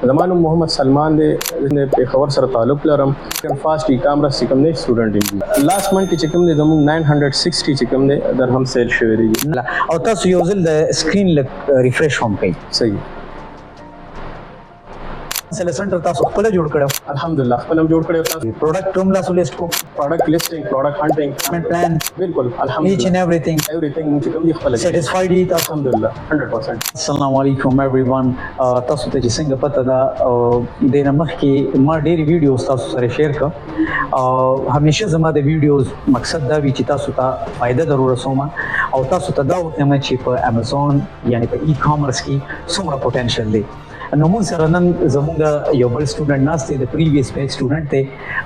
زما نوم محمد سلمان دی د پېښور سره تعلق لرم فاسټ e-commerce چې کوم دی سټوډنټ یم لاست منټ کې چې کوم دی زموږ 960 چې کوم دی درهم سیل شوی دی او تاسو یو ځل د سکرین ریفریش هم کوي صحیح سیل سنټر تاسو خپل جوړ کړو الحمدلله خپل هم جوړ کړی تاسو پروډکټ هم لا لیست کو پروډکټ لیسټینګ پروډکټ هانټینګ پلان بالکل ایچ الحمدلله اینڈ ایوریثینګ چې کوم دی خپل سیټیسفاید دي تاسو الحمدلله 100% السلام علیکم ایوریون تاسو ته چې څنګه پته ده د نمخ کې ما ډېری ویډیوز تاسو سره شیر کړ او همیشه زما د ویډیوز مقصد دا وي چې تاسو ته فائدہ ضرور رسوم او تاسو ته دا وکړم چې په امازون یعنی په ای-کامرس کې څومره پوتنشل دی نو موږ سره نن زموږ یو بل سټوډنټ ناست دی د پریویس بیچ سټوډنټ دی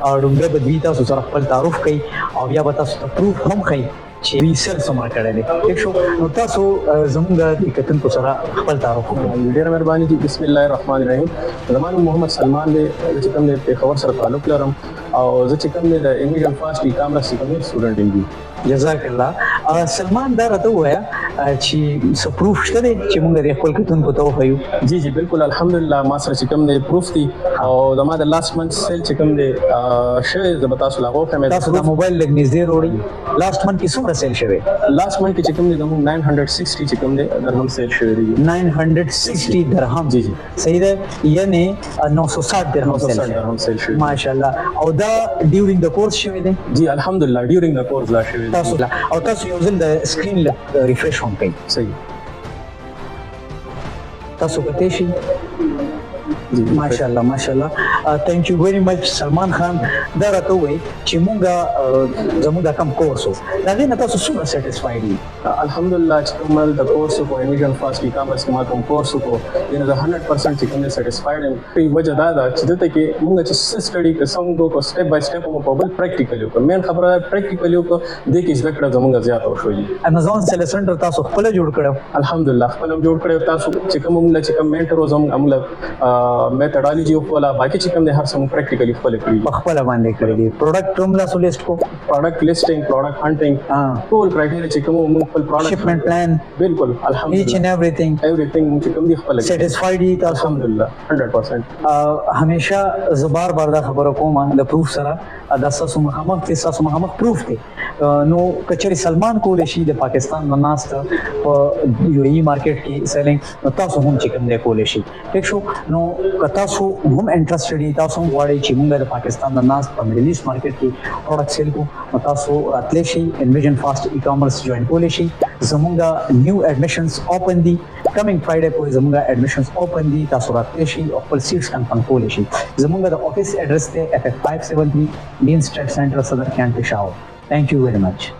او لومړی به دوی تاسو سره خپل تعارف کوي او بیا به تاسو ته پروف هم ښیي چې ریسرچ څومره کړی دی ٹھیک شو نو تاسو زموږ د کتونکو سره خپل تعارف وکړئ ډېره مهرباني دي بسم الله الرحمن الرحیم زما نوم محمد سلمان دی چې کوم دی پېښور سره تعلق لرم او زه چې کوم دی د انویژن فاسټ e-commerce چې کوم دی سټوډنټ یم جزاک الله سلمان دا راته ووایه چې څه پروف شته دی چې موږ د خپل کتونکو ته وښیو جی جی بالکل الحمدلله ما سره چې کوم دی پروف دی او زما د لاست منت سیل چې کوم دی شوی زه به تاسو لا وښیم تاسو د موبایل لږ نږدې وروړئ لاست منت کې څومره سیل شوی لاست منت کې چې کوم دی زموږ 960 چې کوم دی درهم سیل شوی دی 960 درهم جی جی صحیح ده یعنی 960 درهم سیل شوی ماشاءالله او دا ډیورینګ د کورس شوی دی جی الحمدلله ډیورینګ د کورس لا شوی تاسو او تاسو یو ځل د سکرین ریفریش هم کوي صحیح تاسو کته شي ماشاءالله ماشاءالله ثانک یو ویری مچ سلمان خان دا راته وایي چې مونږه زموږ کوم کورس دا نه تاسو څومره سټیسفاید دي الحمدلله چې کوم د کورس په انویژن فاسټ e-commerce ما کوم کورس کو ان د 100% چې کوم سټیسفاید یم په وجه دا ده چې دته کې مونږ چې سټډي کوم کو سټپ بای سټپ مو په بل پریکټیکل یو مین خبره پریکټیکل یو کو د کې زده کړه زمونږ زیات او شوې امازون سیل سنټر تاسو خپل جوړ کړو الحمدلله خپل جوړ کړو تاسو چې کوم مونږ چې کوم منټر زموږ عمله میتھډالوجي او ولا باقي چې کوم د هر څه پریکټیکلی خپل کړی خپل باندې کړی دی پروډکټ هم لا لیست کو پروډکټ لیسټینګ پروډکټ هانټینګ ټول کرایټیریا چې کوم موږ خپل پروډکټ شپمنٹ پلان بالکل الحمدلله ایچ اینڈ ایوریثینګ چې کوم دی خپل سیټیسفاید دي تاسو الحمدلله 100% همیشه زبار بار دا خبره کوم د پروف سره دا تاسو مخامخ پروف دی نو کچری سلمان کول شي د پاکستان د ناست په یو ای مارکیټ کې سیلینګ نو تاسو هم چې کوم دی کول شي ٹھیک شو نو که تاسو هم انټرېسټډ دي تاسو غواړئ چې موږ د پاکستان د ناست په مډل ایسټ مارکیټ کې پروډکټ سیل کو نو تاسو راتلی شي انویژن فاسټ e-commerce جوائن کولی شي زموږ نیو ایڈمیشنز اوپن دي کمینګ فرایډے پورې زموږ ایڈمیشنز اوپن دي تاسو راتلی شي او خپل سیټس کنفرم کولی شي زموږ د افیس ایډرس ته FF573 مین سټریټ سنټر صدر کیان پېښور. Thank you very much.